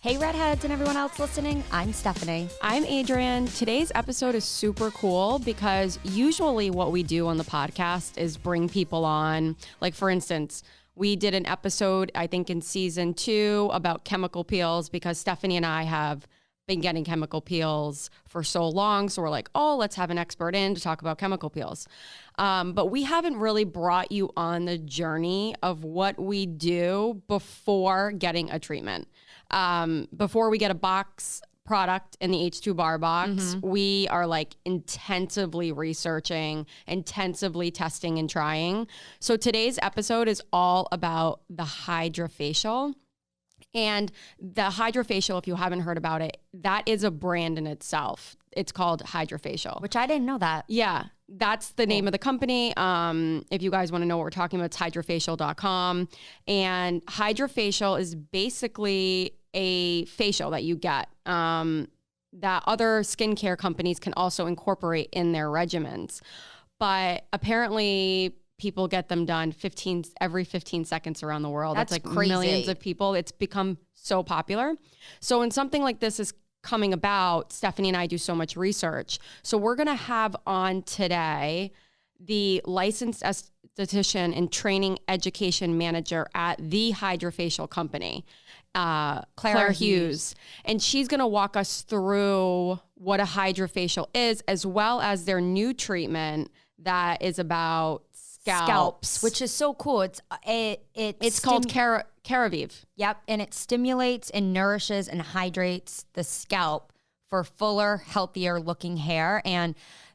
Hey Redheads and everyone else listening, I'm Stephanie. I'm Adrienne. Today's episode is super cool because usually what we do on the podcast is bring people on. Like for instance, we did an episode, I think in season 2 about chemical peels because Stephanie and I have been getting chemical peels for so long. So we're like, oh, let's have an expert in to talk about chemical peels. But we haven't really brought you on the journey of what we do before getting a treatment. Before we get a box product in the H2BAR box, we are like intensively researching, intensively testing and trying. So today's episode is all about the HydraFacial. And the HydraFacial, if you haven't heard about it, that is a brand in itself. It's called HydraFacial. Which I didn't know that. Yeah, that's the name of the company. If you guys want to know what we're talking about, it's hydrafacial.com. And HydraFacial is basically a facial that you get that other skincare companies can also incorporate in their regimens. But apparently people get them done every 15 seconds around the world. That's like crazy. Millions of people. It's become so popular. So when something like this is coming about, Stephanie and I do so much research. So we're going to have on today the licensed esthetician and training education manager at the HydraFacial company, Claire Hughes. And she's going to walk us through what a HydraFacial is, as well as their new treatment that is about scalps, which is so cool. It's called Keravive. Yep, and it stimulates and nourishes and hydrates the scalp for fuller, healthier looking hair. And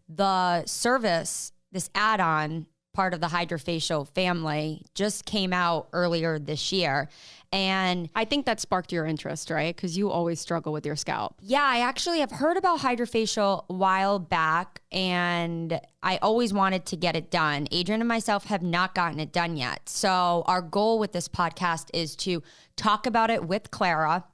the service, this add-on part of the HydraFacial family, just came out earlier this year. And I think that sparked your interest, right? Because you always struggle with your scalp. yeah, I actually have heard about HydraFacial a while back, and I always wanted to get it done. Adrienne and myself have not gotten it done yet. So our goal with this podcast is to talk about it with Clara,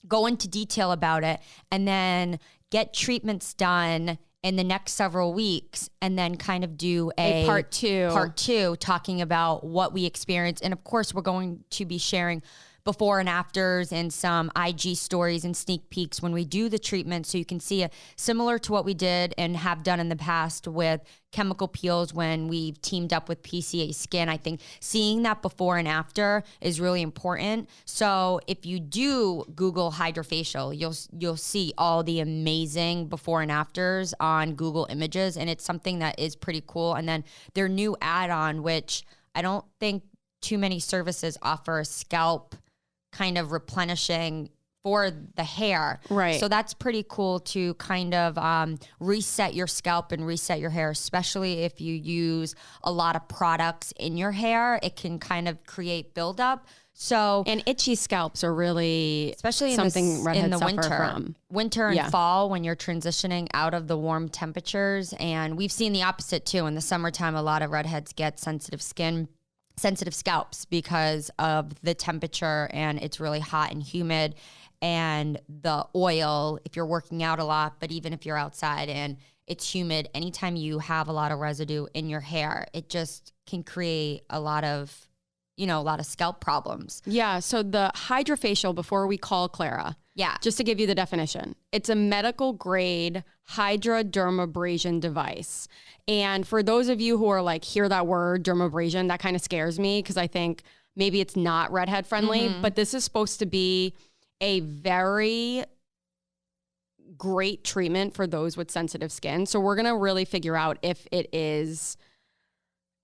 go into detail about it, and then get treatments done in the next several weeks, and then kind of do a part two talking about what we experienced. And of course, we're going to be sharing before and afters and some IG stories and sneak peeks when we do the treatment, so you can see it similar to what we did and have done in the past with chemical peels when we've teamed up with PCA Skin. I think seeing that before and after is really important. So if you do Google HydraFacial, you'll see all the amazing before and afters on Google Images, and it's something that is pretty cool. And then their new add-on, which I don't think too many services offer, scalp kind of replenishing for the hair. Right. So that's pretty cool to kind of reset your scalp and reset your hair, especially if you use a lot of products in your hair. It can kind of create buildup. So, and itchy scalps are really especially something redheads in the suffer winter from. and fall, when you're transitioning out of the warm temperatures. And we've seen the opposite too. In the summertime, a lot of redheads get sensitive scalps because of the temperature, and it's really hot and humid, and the oil if you're working out a lot, but even if you're outside and it's humid, anytime you have a lot of residue in your hair, it just can create a lot of scalp problems. Yeah. So the HydraFacial, before we call Clara, just to give you the definition, it's a medical grade hydradermabrasion device. And for those of you who are like, hear that word dermabrasion, that kind of scares me because I think maybe it's not redhead friendly, but this is supposed to be a very great treatment for those with sensitive skin. So we're going to really figure out if it is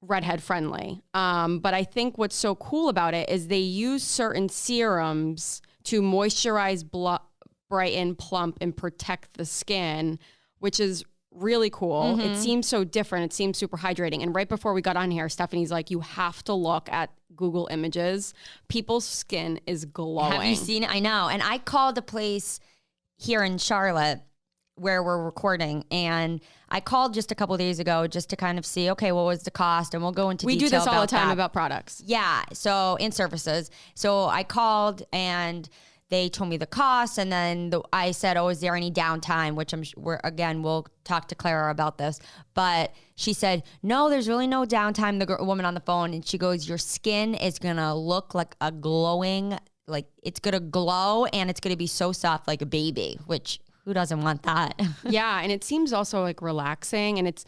redhead friendly. But I think what's so cool about it is they use certain serums to moisturize, brighten, plump, and protect the skin, which is really cool. It seems so different. It seems super hydrating. And right before we got on here, Stephanie's like, you have to look at Google Images. People's skin is glowing. Have you seen it? I know. And I called a place here in Charlotte where we're recording, and I called just a couple of days ago just to kind of see, okay, what was the cost? And we'll go into detail. We do this all the time that. About products. Yeah. So in services. So I called and they told me the cost, and then I said, oh, is there any downtime? Which we'll talk to Clara about this. But she said, no, there's really no downtime. The woman on the phone, and she goes, your skin is going to look like a glowing like it's going to glow and it's going to be so soft like a baby, which who doesn't want that? Yeah. And it seems also like relaxing. And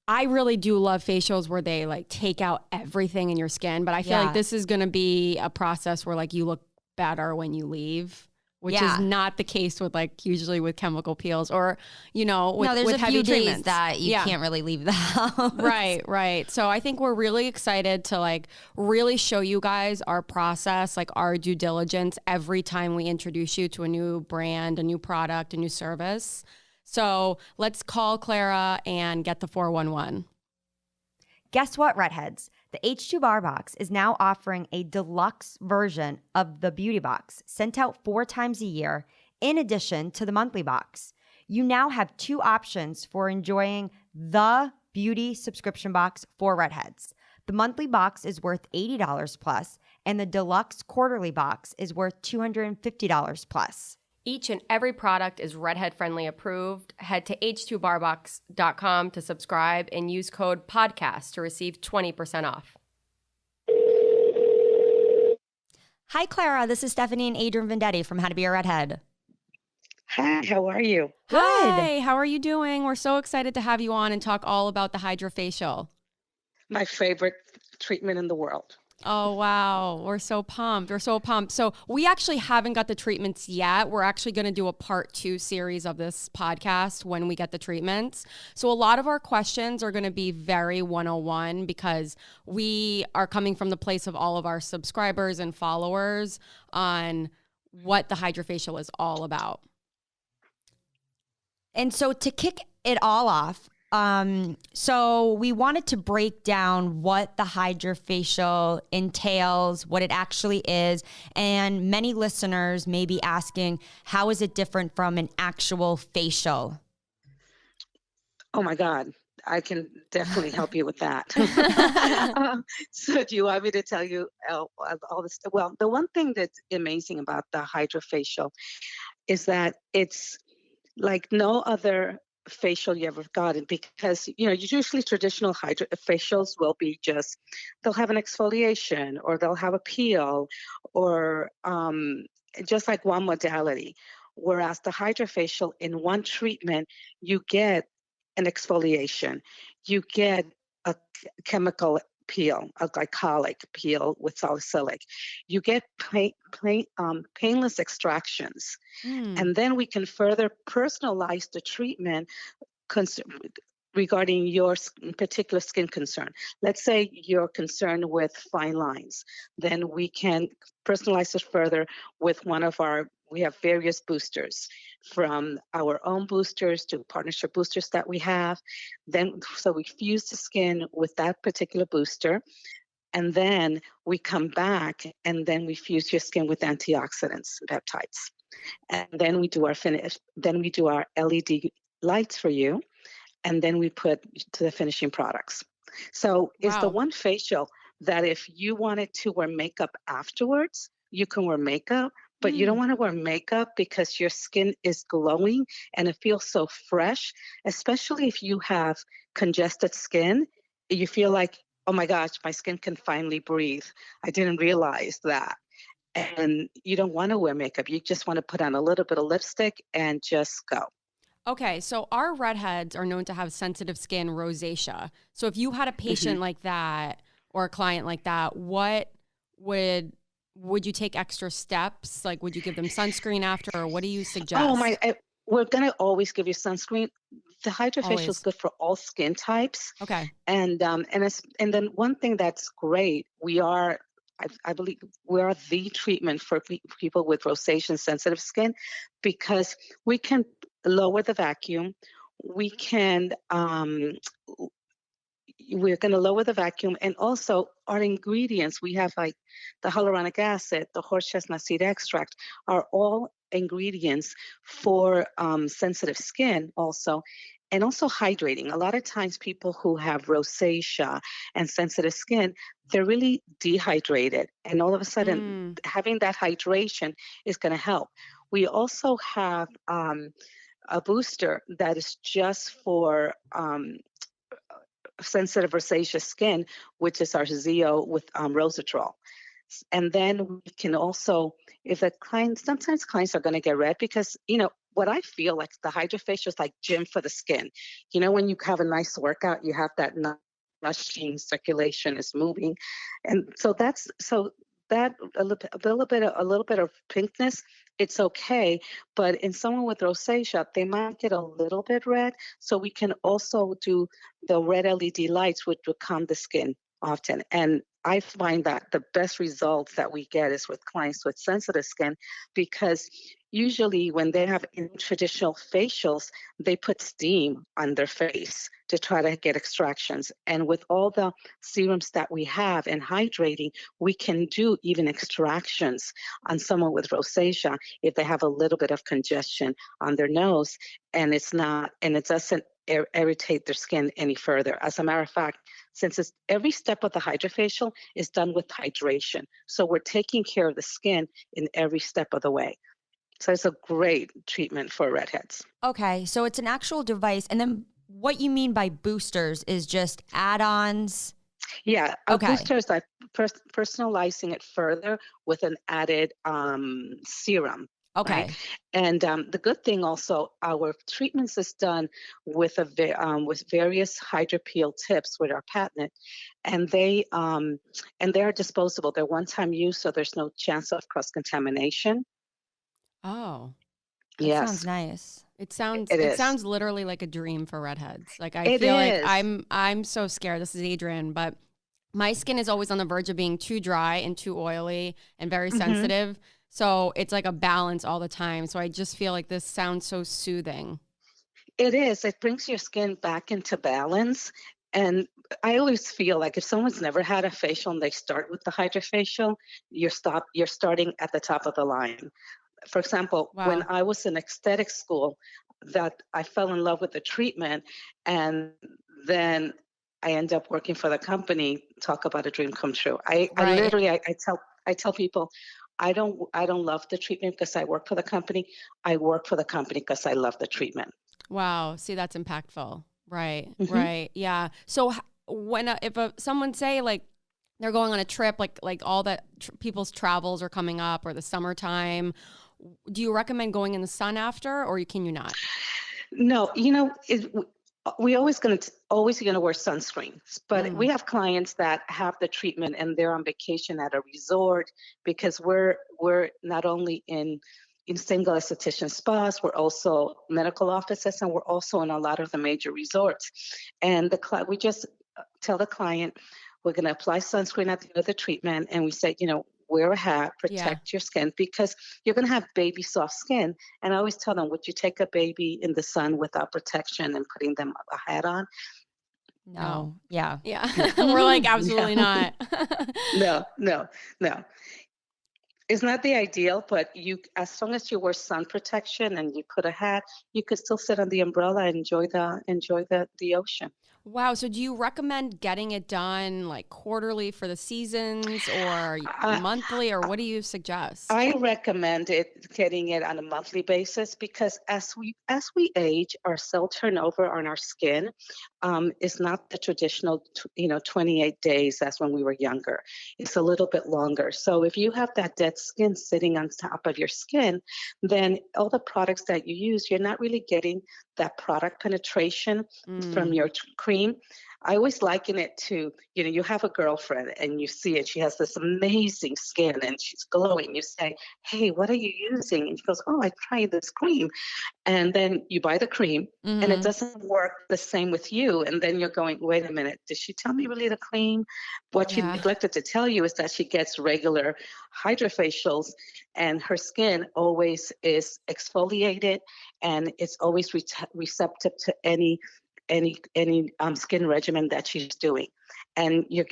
I really do love facials where they like take out everything in your skin. But I feel like this is going to be a process where like you look better when you leave, which is not the case with like usually with chemical peels or, with, there's with a heavy few days treatments that you can't really leave the house. Right. So I think we're really excited to like really show you guys our process, like our due diligence every time we introduce you to a new brand, a new product, a new service. So let's call Clara and get the 411. Guess what, redheads? The H2BAR Box is now offering a deluxe version of the Beauty Box sent out 4 times a year in addition to the monthly box. You now have 2 options for enjoying the beauty subscription box for redheads. The monthly box is worth $80 plus, and the deluxe quarterly box is worth $250 plus. Each and every product is Redhead Friendly Approved. Head to h2barbox.com to subscribe and use code PODCAST to receive 20% off. Hi, Clara. This is Stephanie and Adrian Vendetti from How to Be a Redhead. Hi, how are you? Good. Hi, how are you doing? We're so excited to have you on and talk all about the HydraFacial. My favorite treatment in the world. Oh, wow. We're so pumped. So we actually haven't got the treatments yet. We're actually going to do a part 2 series of this podcast when we get the treatments. So a lot of our questions are going to be very 101 because we are coming from the place of all of our subscribers and followers on what the HydraFacial is all about. And so to kick it all off, so we wanted to break down what the HydraFacial entails, what it actually is, and many listeners may be asking, how is it different from an actual facial? Oh my God, I can definitely help you with that. So do you want me to tell you all this? Well, the one thing that's amazing about the HydraFacial is that it's like no other facial you ever gotten, because usually traditional facials will be they'll have an exfoliation or they'll have a peel or just like one modality, whereas the HydraFacial, in one treatment you get an exfoliation, you get a chemical peel, a glycolic peel with salicylic, you get painless extractions. And then we can further personalize the treatment regarding your particular skin concern. Let's say you're concerned with fine lines. Then we can personalize it further with we have various boosters, from our own boosters to partnership boosters that we have. So we fuse the skin with that particular booster. And then we come back and then we fuse your skin with antioxidants and peptides. And then we do our finish. Then we do our LED lights for you. And then we put to the finishing products. So it's the one facial that if you wanted to wear makeup afterwards, you can wear makeup, but you don't want to wear makeup because your skin is glowing and it feels so fresh, especially if you have congested skin. You feel like, oh my gosh, my skin can finally breathe. I didn't realize that. And you don't want to wear makeup. You just want to put on a little bit of lipstick and just go. Okay, so our redheads are known to have sensitive skin, rosacea. So if you had a patient like that or a client like that, what would you take extra steps? Like, would you give them sunscreen after, or what do you suggest? We're going to always give you sunscreen. The HydraFacial is good for all skin types. Okay. And then one thing that's great, I believe we are the treatment for people with rosacea and sensitive skin, because we can lower the vacuum. We're going to lower the vacuum, and also our ingredients. We have like the hyaluronic acid, the horse chestnut seed extract, are all ingredients for sensitive skin also. And also hydrating. A lot of times people who have rosacea and sensitive skin, they're really dehydrated. And all of a sudden, having that hydration is going to help. We also have a booster that is just for sensitive rosacea skin, which is our Zeo with Rosatrol. And then we can also, if a client, sometimes clients are going to get red because, what I feel like the HydraFacial is like gym for the skin. When you have a nice workout, you have that rushing circulation is moving. And so that a little bit of pinkness, it's okay. But in someone with rosacea, they might get a little bit red. So we can also do the red LED lights, which will calm the skin often. And I find that the best results that we get is with clients with sensitive skin, because usually when they have traditional facials, they put steam on their face to try to get extractions. And with all the serums that we have and hydrating, we can do even extractions on someone with rosacea if they have a little bit of congestion on their nose, and it doesn't irritate their skin any further. As a matter of fact, since every step of the HydraFacial is done with hydration, so we're taking care of the skin in every step of the way. So it's a great treatment for redheads. Okay, so it's an actual device. And then what you mean by boosters is just add-ons? Yeah, Okay. a booster is like personalizing it further with an added serum. Okay. Right? And the good thing also, our treatments is done with with various HydraPeel tips, which are patented, and they are disposable. They're one-time use, so there's no chance of cross-contamination. Oh, that Yes, sounds nice. it sounds it is. sounds literally like a dream for redheads. Like I It feel like is. I'm so scared. This is Adrian, but my skin is always on the verge of being too dry and too oily and very sensitive. So it's like a balance all the time. So I just feel like this sounds so soothing. It is. It brings your skin back into balance. And I always feel like if someone's never had a facial and they start with the HydraFacial, you're starting at the top of the line. For example, when Wow. I was in aesthetic school, that I fell in love with the treatment, and then I end up working for the company. Talk about a dream come true. I Right. literally I tell people I don't love the treatment because I work for the company. I work for the company because I love the treatment. Wow. See, that's impactful. Right. Mm-hmm. Right. Yeah. So when if someone say like they're going on a trip, like all that people's travels are coming up or the summertime, do you recommend going in the sun after, or can you not? No, we always gonna wear sunscreens, but we have clients that have the treatment and they're on vacation at a resort, because we're not only in single esthetician spas, we're also medical offices, and we're also in a lot of the major resorts. And we just tell the client we're going to apply sunscreen at the end of the treatment, and we say, wear a hat, protect your skin, because you're going to have baby soft skin. And I always tell them, would you take a baby in the sun without protection and putting them a hat on? No. Yeah. Yeah. We're like, absolutely not. No. It's not the ideal, but as long as you wear sun protection and you put a hat, you could still sit on the umbrella and enjoy the ocean. Wow. So do you recommend getting it done like quarterly for the seasons, or monthly, or what do you suggest? I recommend getting it on a monthly basis, because as we age, our cell turnover on our skin is not the traditional 28 days as when we were younger. It's a little bit longer. So if you have that dead skin sitting on top of your skin, then all the products that you use, you're not really getting that product penetration from your cream. I always liken it to, you have a girlfriend and you see it. She has this amazing skin and she's glowing. You say, hey, what are you using? And she goes, oh, I tried this cream. And then you buy the cream and it doesn't work the same with you. And then you're going, wait a minute, did she tell me really the cream? What she neglected to tell you is that she gets regular HydraFacials and her skin always is exfoliated, and it's always receptive to any skin regimen that she's doing. And you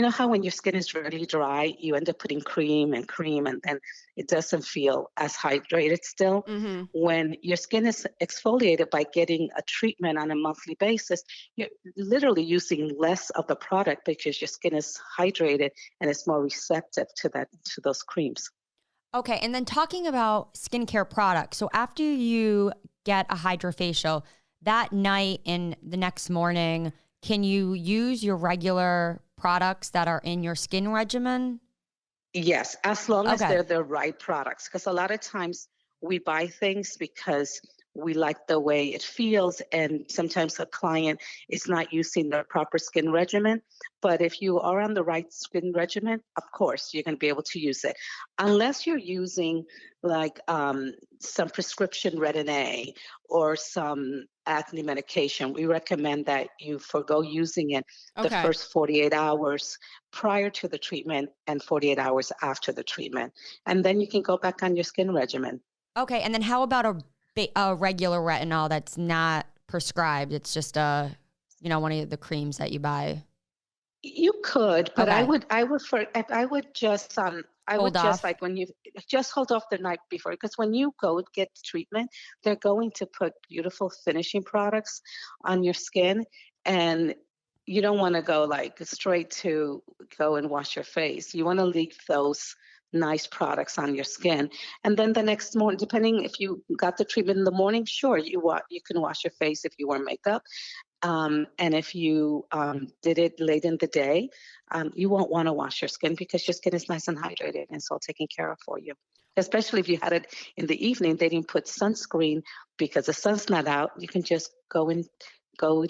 know how when your skin is really dry, you end up putting cream and then it doesn't feel as hydrated still. When your skin is exfoliated by getting a treatment on a monthly basis, you're literally using less of the product because your skin is hydrated and it's more receptive to those creams. Okay. And then talking about skincare products. So after you get a HydraFacial, that night and the next morning, can you use your regular products that are in your skin regimen? Yes, as long as Okay. they're the right products. Because a lot of times we buy things because we like the way it feels, and sometimes a client is not using the proper skin regimen. But if you are on the right skin regimen, of course, you're going to be able to use it. Unless you're using like some prescription Retin A or some acne medication, we recommend that you forego using it the Okay. first 48 hours prior to the treatment and 48 hours after the treatment. And then you can go back on your skin regimen. Okay. And then how about a regular retinol that's not prescribed? It's just one of the creams that you buy. You could, but Okay. I would just Hold off. like when you just hold off the night before, because when you go get treatment, they're going to put beautiful finishing products on your skin, and you don't want to go like straight to go and wash your face. You want to leave those nice products on your skin, and then the next morning, depending if you got the treatment in the morning, sure, you can wash your face if you wear makeup. And if you did it late in the day, you won't want to wash your skin because your skin is nice and hydrated and it's all taken care of for you. Especially if you had it in the evening, they didn't put sunscreen because the sun's not out. You can just go to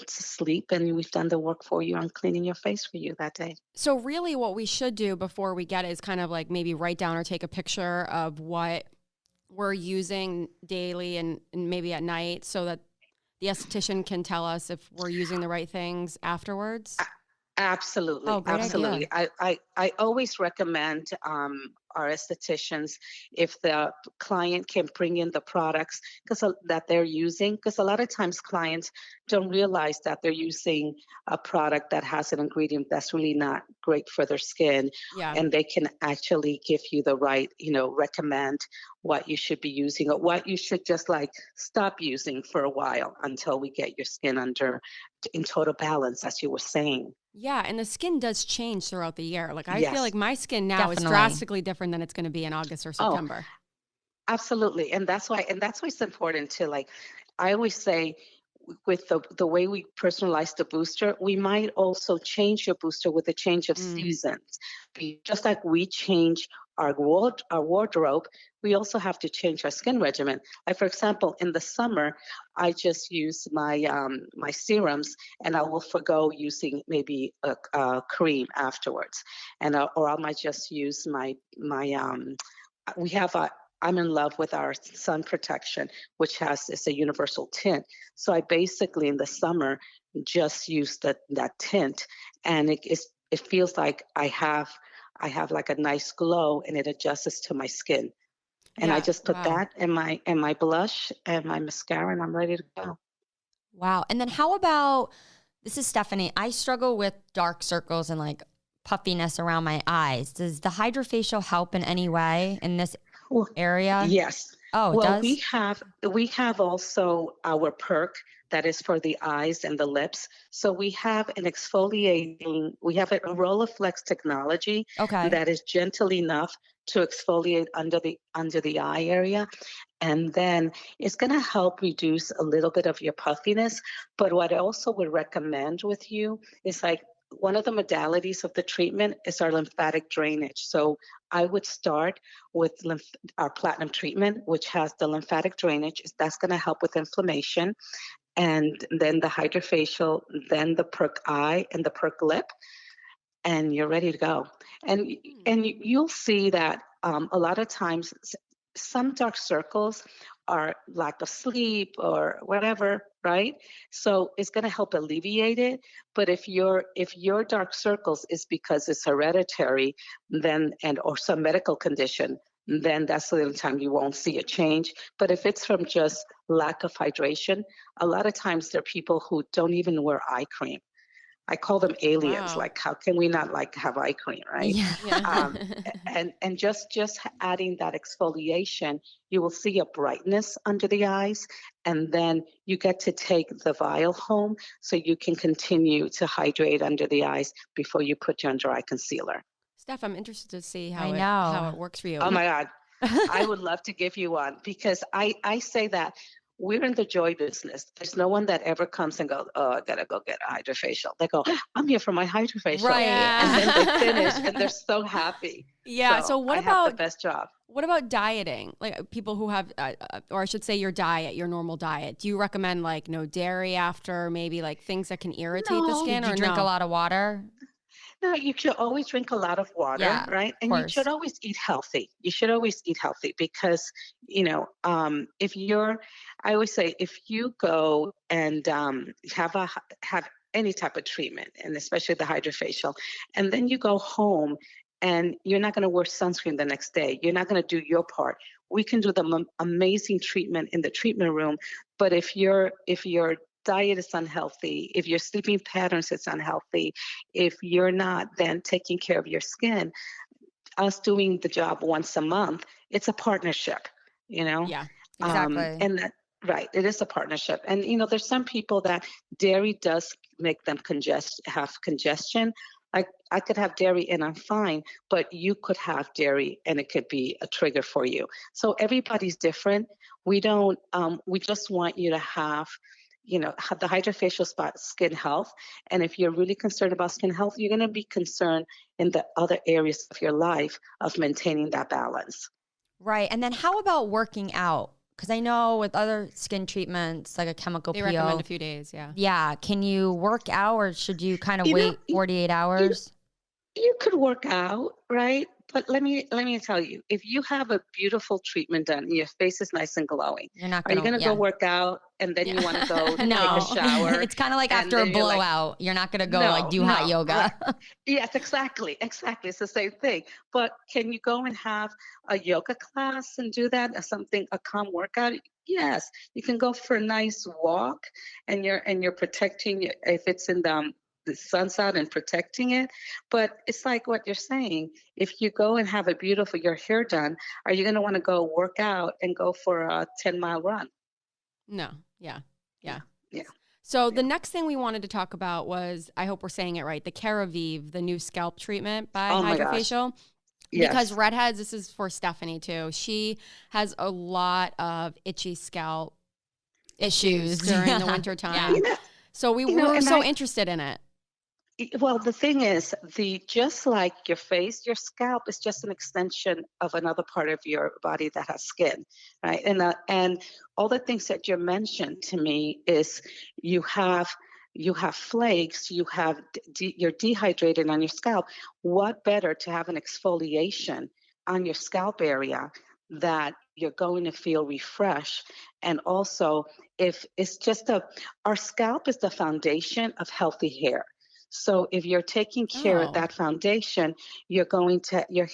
sleep, and we've done the work for you on cleaning your face for you that day. So really what we should do before we get it is kind of like maybe write down or take a picture of what we're using daily and maybe at night so that the esthetician can tell us if we're using the right things afterwards. Absolutely, Oh, great idea. absolutely. I always recommend our estheticians, if the client can bring in the products that they're using, because a lot of times clients don't realize that they're using a product that has an ingredient that's really not great for their skin, Yeah. and they can actually give you the right, recommend what you should be using or what you should just like stop using for a while until we get your skin in total balance, as you were saying. Yeah, and the skin does change throughout the year. Like I feel Yes. like my skin now is Definitely. drastically different than it's going to be in August or Oh, September. absolutely. And that's why it's important to like, I always say with the way we personalize the booster, we might also change your booster with a change of Mm. seasons. Just like we change our wardrobe, we also have to change our skin regimen. Like for example, in the summer, I just use my serums, and I will forgo using maybe a cream afterwards, or I might just use my we have a I'm in love with our sun protection, which it's a universal tint. So I basically in the summer just use that tint, and it feels like I have like a nice glow, and it adjusts to my skin. And I Yeah, just put wow. that in my blush and my mascara, and I'm ready to go. Wow. And then how about, this is Stephanie. I struggle with dark circles and like puffiness around my eyes. Does the HydraFacial help in any way in this Well, area? yes. Oh, it Well, we does? have also our perk that is for the eyes and the lips. So we have a Rolleiflex technology Okay. that is gentle enough to exfoliate under the eye area, and then it's going to help reduce a little bit of your puffiness. But what I also would recommend with you is like one of the modalities of the treatment is our lymphatic drainage. So I would start with our platinum treatment, which has the lymphatic drainage. That's going to help with inflammation. And then the HydraFacial, then the perk eye and the perk lip, and you're ready to go. And you'll see that a lot of times some dark circles are lack of sleep or whatever, right? So it's going to help alleviate it. But if your dark circles is because it's hereditary, then or some medical condition, then that's the little time you won't see a change. But if it's from just lack of hydration, a lot of times there are people who don't even wear eye cream. I call them aliens. Wow. Like, how can we not like have eye cream, right? Yeah. Yeah. Um, and just adding that exfoliation, you will see a brightness under the eyes, and then you get to take the vial home, so you can continue to hydrate under the eyes before you put your under eye concealer. Steph, I'm interested to see I how know. it works for you. Oh my God, I would love to give you one, because I say that we're in the joy business. There's no one that ever comes and goes, oh, I gotta go get a HydraFacial. They go, I'm here for my HydraFacial. Right. And then they finish and Yeah. they're so happy. Yeah. So what I have about the best job. what about dieting? Like people who have, or I should say your diet, your normal diet. Do you recommend like no dairy after, maybe like things that can irritate the No. skin, Do you or drink no? a lot of water? No, you should always drink a lot of water, Yeah, right? of And you should course. always eat healthy. You should always eat healthy because, if I always say, if you go and have any type of treatment, and especially the HydraFacial, and then you go home and you're not going to wear sunscreen the next day, you're not going to do your part. We can do the amazing treatment in the treatment room, but if your diet is unhealthy, if your sleeping patterns is unhealthy, if you're not then taking care of your skin, us doing the job once a month, it's a partnership, you know? Yeah. Exactly. And that, right, it is a partnership. And, there's some people that dairy does make them have congestion. I could have dairy and I'm fine, but you could have dairy and it could be a trigger for you. So everybody's different. We don't, we just want you to have the HydraFacial spot skin health. And if you're really concerned about skin health, you're going to be concerned in the other areas of your life of maintaining that balance. Right. And then how about working out? Because I know with other skin treatments, like a chemical They peel. recommend a few days. Yeah. Yeah. Can you work out or should you kind of You know, wait 48 hours? You could work out, right? But let me tell you, if you have a beautiful treatment done and your face is nice and glowing, You're not are you going going to go work out and then you want to go take No. a shower? It's kind of like and after a then you're like, blowout. You're not going to go like do no, hot yoga. right. Yes, exactly. It's the same thing. But can you go and have a yoga class and do that as a calm workout? Yes, you can go for a nice walk and you're protecting if it's in the sun's out and protecting it. But it's like what you're saying. If you go and have your hair done, are you going to want to go work out and go for a 10-mile run? No. Yeah. Yeah. Yeah. So the next thing we wanted to talk about was, I hope we're saying it right, the Keravive, the new scalp treatment by Oh my gosh. HydraFacial. Yes. Because redheads, this is for Stephanie too. She has a lot of itchy scalp issues during the winter time. You know, So we you know, were and so interested in it. Well, the thing is, just like your face, your scalp is just an extension of another part of your body that has skin, right? And all the things that you mentioned to me is you have flakes, you're dehydrated on your scalp. What better to have an exfoliation on your scalp area that you're going to feel refreshed, and also if it's our scalp is the foundation of healthy hair. So if you're taking care of Oh. that foundation, your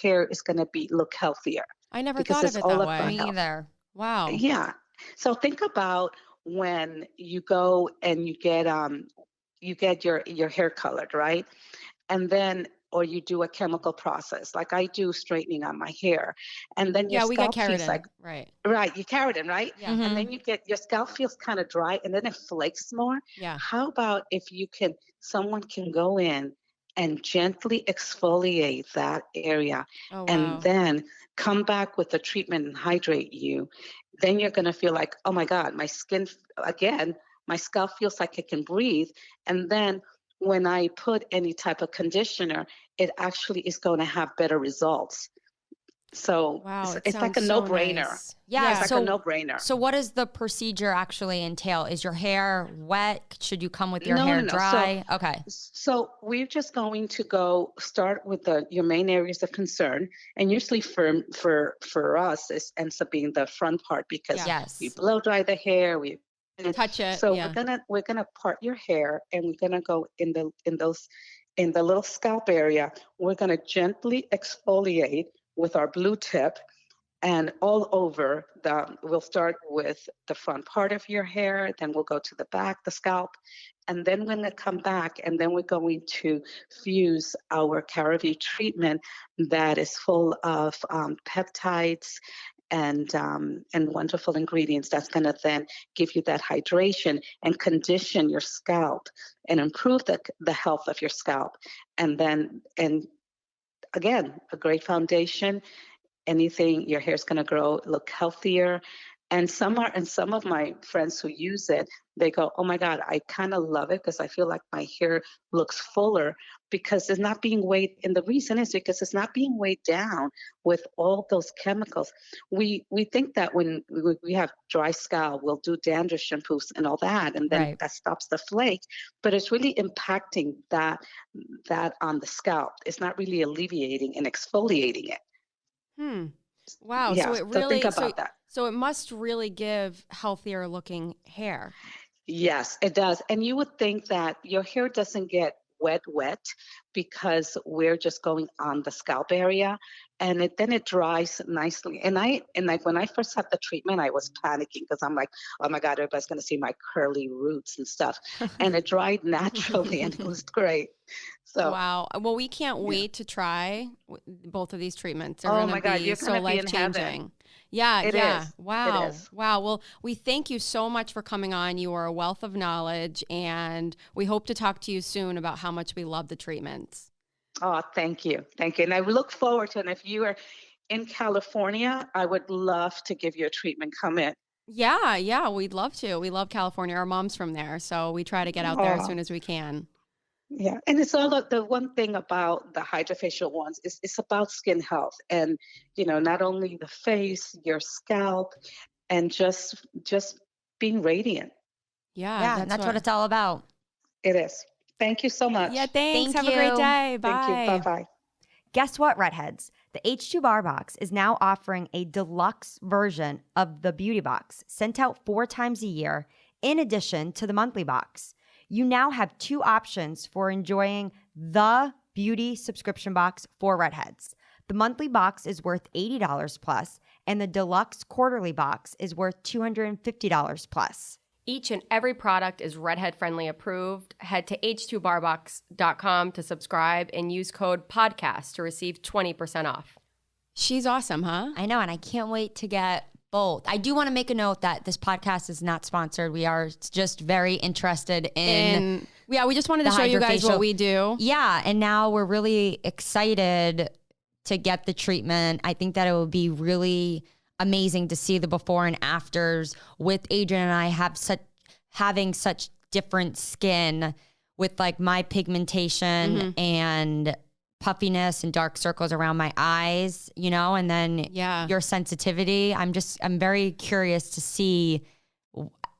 hair is going to look healthier. I never Because thought it's of it all that about way. Me health. either. Wow. Yeah. So think about when you go and you get your hair colored, right? And then or you do a chemical process, like I do straightening on my hair, and then your Yeah, we get scalp feels like keratin. Right. right, you keratin, right? Yeah. Mhm. And then your scalp feels kind of dry, and then it flakes more. Yeah. How about if someone can go in and gently exfoliate that area, Oh, wow. and then come back with the treatment and hydrate you, then you're going to feel like, oh my God, my scalp feels like it can breathe. And then when I put any type of conditioner, it actually is going to have better results. So Wow, it it's like a sounds so no-brainer. nice. Yeah. It's like So a no-brainer. So what does the procedure actually entail? Is your hair wet? Should you come with your No, hair no, no. dry? Okay. So we're just going to go start with your main areas of concern, and usually for us, it ends up being the front part because Yeah. Yes. we blow dry the hair, we Touch it. So Yeah. we're gonna part your hair, and we're gonna go in the little scalp area. We're gonna gently exfoliate with our blue tip, and all over we'll start with the front part of your hair, then we'll go to the back, the scalp, and then we're gonna come back, and then we're going to fuse our Keravive treatment that is full of peptides and wonderful ingredients that's going to then give you that hydration and condition your scalp and improve the health of your scalp. And again, a great foundation. Your hair's going to look healthier. And some of my friends who use it, they go, "Oh my God, I kind of love it because I feel like my hair looks fuller because it's not being weighed." And the reason is because it's not being weighed down with all those chemicals. We think that when we have dry scalp, we'll do dandruff shampoos and all that, and then Right. that stops the flake. But it's really impacting that on the scalp. It's not really alleviating and exfoliating it. Hmm. Wow. Yeah. So think So about that. so it must really give healthier looking hair. Yes, it does. And you would think that your hair doesn't get wet because we're just going on the scalp area, and then it dries nicely. And like when I first had the treatment, I was panicking because I'm like, "Oh my God, everybody's going to see my curly roots and stuff." And it dried naturally and it was great. So, Wow. Well, we can't yeah. wait to try both of these treatments. They're Oh going to my God, be you're so going to be in life heaven. changing. Yeah, It yeah. is. It Wow. is. Wow. Well, we thank you so much for coming on. You are a wealth of knowledge, and we hope to talk to you soon about how much we love the treatments. Oh, thank you. Thank you. And I look forward to it. And if you are in California, I would love to give you a treatment. Come in. Yeah, yeah, we'd love to. We love California. Our mom's from there, so we try to get out there as soon as we can. Yeah, and it's all the one thing about the hydrofacial ones is it's about skin health, and not only the face, your scalp, and just being radiant. Yeah, Yeah, that's what it's all about. It is. Thank you so much. Yeah, thanks. Thank Have a great you. day. Thank you. Bye. Bye-bye. Guess what, Redheads? The H2BAR Box is now offering a deluxe version of the Beauty Box sent out 4 times a year in addition to the monthly box. You now have 2 options for enjoying the beauty subscription box for Redheads. The monthly box is worth $80 plus, and the deluxe quarterly box is worth $250 plus. Each and every product is Redhead Friendly Approved. Head to h2barbox.com to subscribe and use code podcast to receive 20% off. She's awesome, huh? I know, and I can't wait to get both. I do want to make a note that this podcast is not sponsored. We are just very interested in yeah, we just wanted to show you guys what we do. Yeah, and now we're really excited to get the treatment. I think that it would be really amazing to see the before and afters with Adrian and I having such different skin with like my pigmentation and puffiness and dark circles around my eyes, and then your sensitivity. I'm very curious to see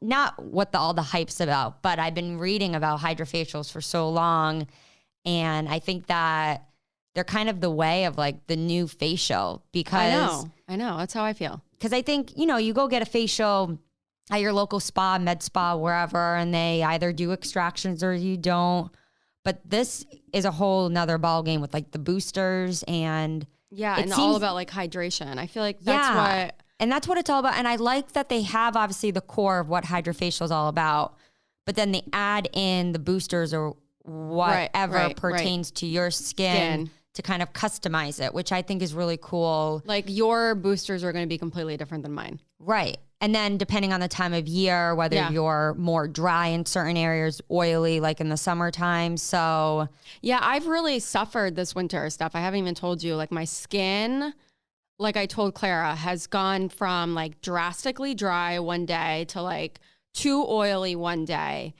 not what all the hype's about, but I've been reading about hydrofacials for so long, and I think that they're kind of the way of like the new facial because I know. That's how I feel. Because I think, you go get a facial at your local spa, med spa, wherever, and they either do extractions or you don't. But this is a whole nother ball game with like the boosters and all about like hydration. I feel like that's what it's all about. And I like that they have obviously the core of what HydraFacial is all about, but then they add in the boosters or whatever pertains to your skin to kind of customize it, which I think is really cool. Like your boosters are going to be completely different than mine. Right. And then depending on the time of year, whether you're more dry in certain areas, oily, like in the summertime. So yeah, I've really suffered this winter stuff. I haven't even told you, like my skin, like I told Clara, has gone from like drastically dry one day to like too oily one day.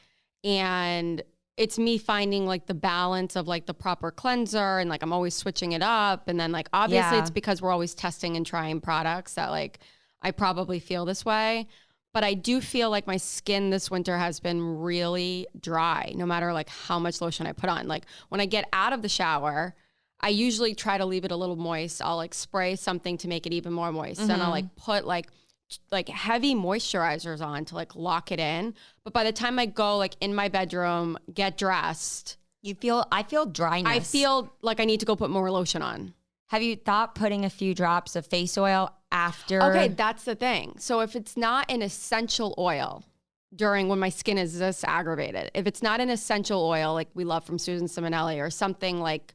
And it's me finding like the balance of like the proper cleanser and like I'm always switching it up. And then like obviously it's because we're always testing and trying products that like I probably feel this way. But I do feel like my skin this winter has been really dry no matter like how much lotion I put on. Like when I get out of the shower, I usually try to leave it a little moist. I'll like spray something to make it even more moist. And I'll like put like heavy moisturizers on to like lock it in. But by the time I go like in my bedroom, get dressed, I feel dryness. I feel like I need to go put more lotion on. Have you thought putting a few drops of face oil after? Okay, that's the thing. So if it's not an essential oil during when my skin is this aggravated, if it's not an essential oil like we love from Susan Simonelli or something like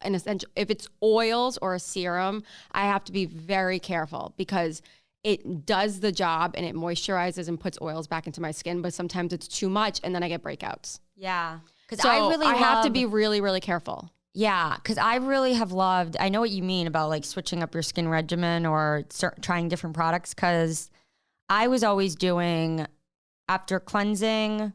an essential, if it's oils or a serum, I have to be very careful because it does the job and it moisturizes and puts oils back into my skin, but sometimes it's too much and then I get breakouts. Yeah. Because I have to be really, really careful. Yeah, because I really have loved, I know what you mean about like switching up your skin regimen or trying different products because I was always doing, after cleansing,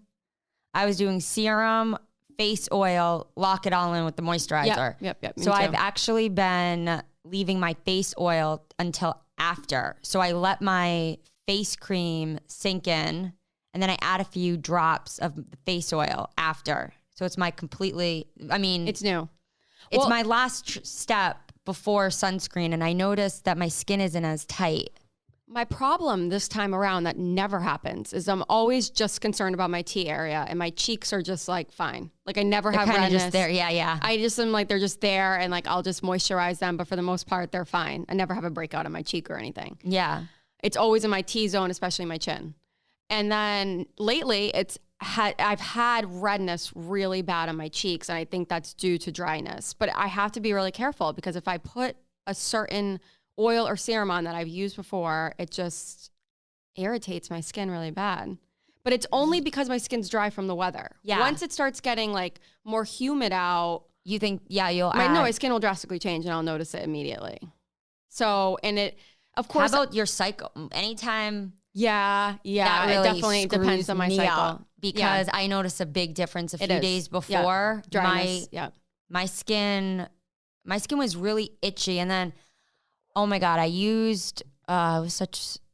I was doing serum, face oil, lock it all in with the moisturizer. Yep. So I've actually been leaving my face oil until after. So I let my face cream sink in, and then I add a few drops of the face oil after. So it's my it's new. It's my last step before sunscreen, and I noticed that my skin isn't as tight. My problem this time around that never happens is I'm always just concerned about my T area, and my cheeks are just like fine. Like I never have redness. Just there. Yeah. I just am like, they're just there, and like I'll just moisturize them, but for the most part, they're fine. I never have a breakout on my cheek or anything. Yeah. It's always in my T-zone, especially my chin. And then lately I've had redness really bad on my cheeks, and I think that's due to dryness. But I have to be really careful because if I put a certain oil or serum on that I've used before, it just irritates my skin really bad. But it's only because my skin's dry from the weather. Yeah. Once it starts getting like more humid out, you think, you'll my skin will drastically change, and I'll notice it immediately. So, and it, of course. How about your cycle? Anytime. Yeah. That really it definitely depends on my cycle. Because I noticed a big difference a few days before. Yeah. Dryness. My skin was really itchy, and then, oh my God, I used a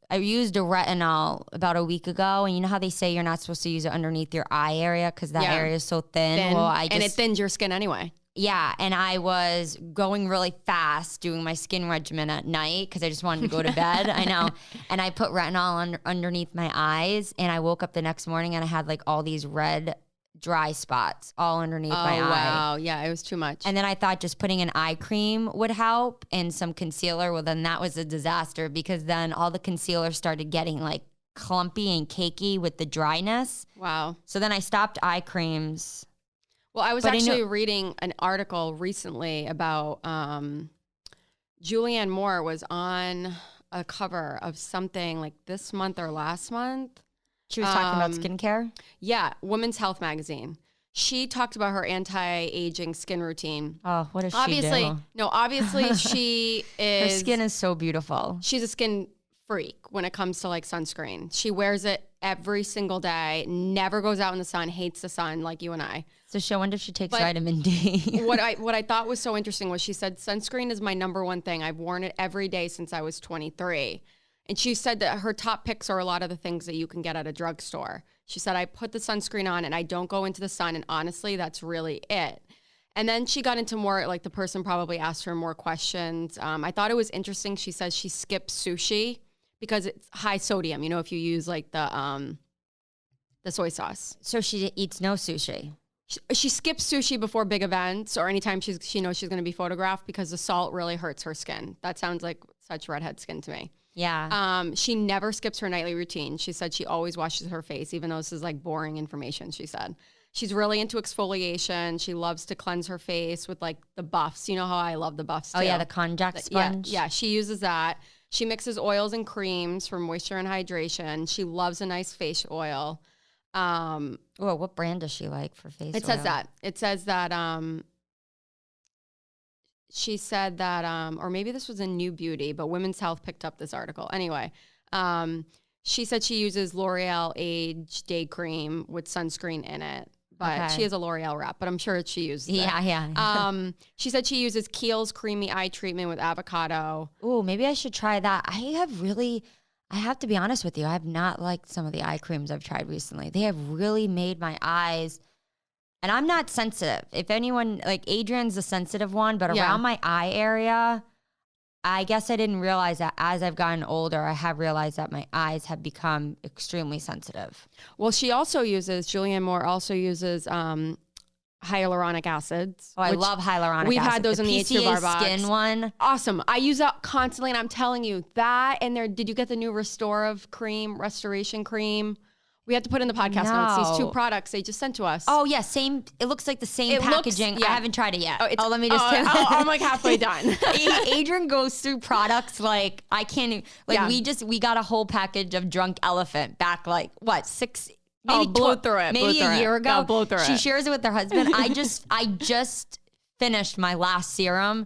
retinol about a week ago, and you know how they say you're not supposed to use it underneath your eye area because that area is so thin? Well, and it thins your skin anyway. Yeah, and I was going really fast doing my skin regimen at night because I just wanted to go to bed. I know. And I put retinol underneath my eyes, and I woke up the next morning and I had like all these red dry spots all underneath my eye. Oh, wow. Yeah, it was too much. And then I thought just putting an eye cream would help and some concealer. Well, then that was a disaster because then all the concealer started getting like clumpy and cakey with the dryness. Wow. So then I stopped eye creams. Well, I was actually reading an article recently about Julianne Moore was on a cover of something like this month or last month. She was talking about skincare? Yeah, Women's Health magazine. She talked about her anti-aging skin routine. Oh, what does she do? Obviously she is... Her skin is so beautiful. She's a skin freak when it comes to like sunscreen. She wears it every single day, never goes out in the sun, hates the sun like you and I. So I wonder if she takes vitamin D. What I thought was so interesting was she said, sunscreen is my number one thing. I've worn it every day since I was 23. And she said that her top picks are a lot of the things that you can get at a drugstore. She said, I put the sunscreen on and I don't go into the sun. And honestly, that's really it. And then she got into more, like the person probably asked her more questions. I thought it was interesting. She says she skips sushi because it's high sodium, you know, if you use like the soy sauce. So she eats no sushi. She skips sushi before big events or anytime she knows she's going to be photographed because the salt really hurts her skin. That sounds like such redhead skin to me. Yeah. She never skips her nightly routine. She said she always washes her face, even though this is like boring information, she said. She's really into exfoliation. She loves to cleanse her face with like the buffs. You know how I love the buffs too. Oh yeah, the konjac sponge. Yeah, she uses that. She mixes oils and creams for moisture and hydration. She loves a nice face oil. What brand does she like for face oil? It says that. It says that she said that, or maybe this was in New Beauty, but Women's Health picked up this article. Anyway, she said she uses L'Oreal Age Day Cream with sunscreen in it. But she has a L'Oreal rep, but I'm sure she uses it. Yeah. She said she uses Kiehl's Creamy Eye Treatment with avocado. Ooh, maybe I should try that. I have to be honest with you. I have not liked some of the eye creams I've tried recently. They have really made my eyes, and I'm not sensitive. If anyone, like Adrian's the sensitive one, but around my eye area, I guess I didn't realize that as I've gotten older, I have realized that my eyes have become extremely sensitive. Well, Julianne Moore also uses hyaluronic acids. Oh, I love hyaluronic acid. We've had those in the H2BAR Box. Skin one. Awesome. I use that constantly, and I'm telling you, that and did you get the new restoration cream? We had to put in the podcast notes. These two products they just sent to us. Oh, yeah. Same. It looks like the same packaging. I haven't tried it yet. Let me just I'm like halfway done. Adrian goes through products like I can't. We got a whole package of Drunk Elephant back like what 6. Maybe blew through it. Maybe a year ago. Yeah, blew through she it. shares it with her husband. I just finished my last serum,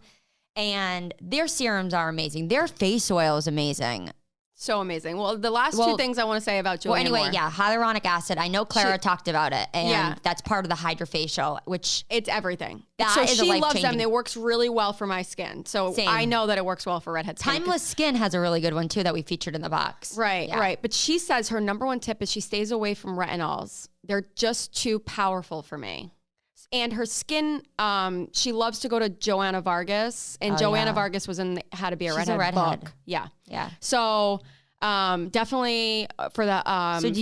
and their serums are amazing. Their face oil is amazing. So amazing. Well, the last two things I want to say about Julianne anyway, Moore. yeah, hyaluronic acid. I know Clara talked about it, and that's part of the HydraFacial, which it's everything. That is she loves them. life-changing. It works really well for my skin. So Same. I know that it works well for redhead skin. Timeless Skin has a really good one too that we featured in the box. Right, right. But she says her number one tip is she stays away from retinols. They're just too powerful for me. And her skin, she loves to go to Joanna Vargas, and Joanna Vargas was in the How to Be a Redhead book. Yeah. So definitely for the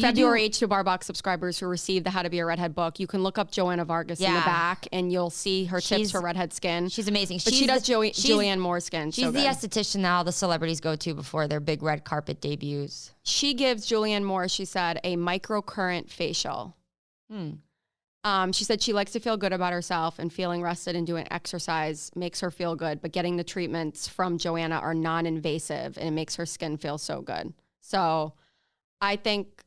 February H2BAR Box subscribers who received the How to Be a Redhead book, you can look up Joanna Vargas in the back, and you'll see her tips for redhead skin. She's amazing. But she does Julianne Moore skin. She's the esthetician that all the celebrities go to before their big red carpet debuts. She gives Julianne Moore, she said, a microcurrent facial. She said she likes to feel good about herself, and feeling rested and doing exercise makes her feel good. But getting the treatments from Joanna are non-invasive, and it makes her skin feel so good. So I think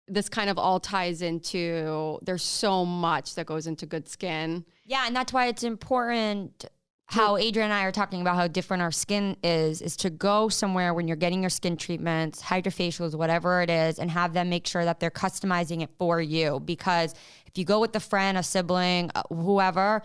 this kind of all ties into, there's so much that goes into good skin. Yeah, and that's why it's important how Adrian and I are talking about how different our skin is to go somewhere when you're getting your skin treatments, HydraFacials, whatever it is, and have them make sure that they're customizing it for you. Because if you go with a friend, a sibling, whoever,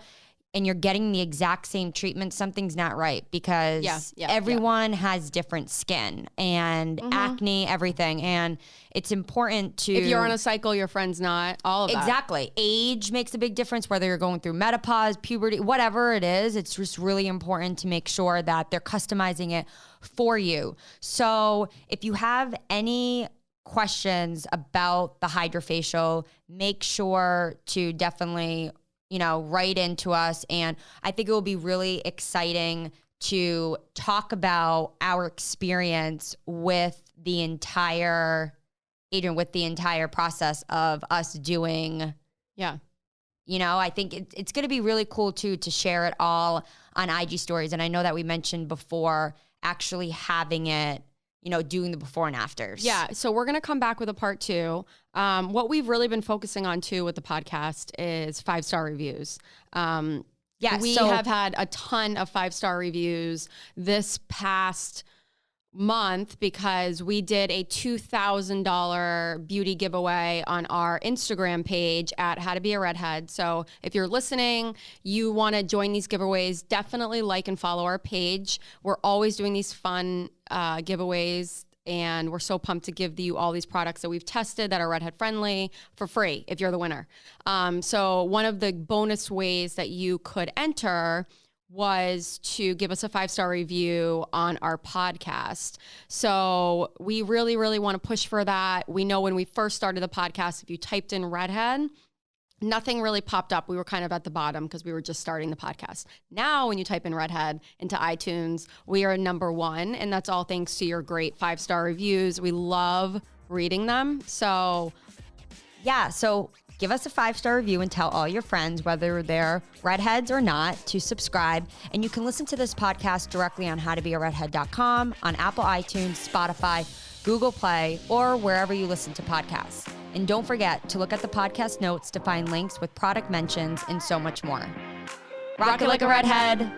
and you're getting the exact same treatment, something's not right, because everyone has different skin and acne, everything. And it's important to... If you're on a cycle, your friend's not, all of that. Exactly. Age makes a big difference, whether you're going through menopause, puberty, whatever it is. It's just really important to make sure that they're customizing it for you. So if you have any questions about the HydraFacial, make sure to definitely... write into us. And I think it will be really exciting to talk about our experience with the entire process of us doing. Yeah. I think it's going to be really cool too, to share it all on IG stories. And I know that we mentioned before actually having it, doing the before and afters. Yeah. So we're going to come back with a part 2. What we've really been focusing on too with the podcast is 5-star reviews. We have had a ton of 5-star reviews this past month because we did a $2,000 beauty giveaway on our Instagram page at How to Be a Redhead. So if you're listening, you want to join these giveaways, definitely like and follow our page. We're always doing these fun giveaways, and we're so pumped to give you all these products that we've tested that are redhead friendly for free if you're the winner. So one of the bonus ways that you could enter was to give us a 5-star review on our podcast. So we really, really want to push for that. We know when we first started the podcast, if you typed in redhead, nothing really popped up. We were kind of at the bottom because we were just starting the podcast. Now, when you type in redhead into iTunes, we are number 1, and that's all thanks to your great 5-star reviews. We love reading them. So give us a 5-star review and tell all your friends, whether they're redheads or not, to subscribe. And you can listen to this podcast directly on howtobearedhead.com, on Apple iTunes, Spotify, Google Play, or wherever you listen to podcasts. And don't forget to look at the podcast notes to find links with product mentions and so much more. Rock it like a redhead.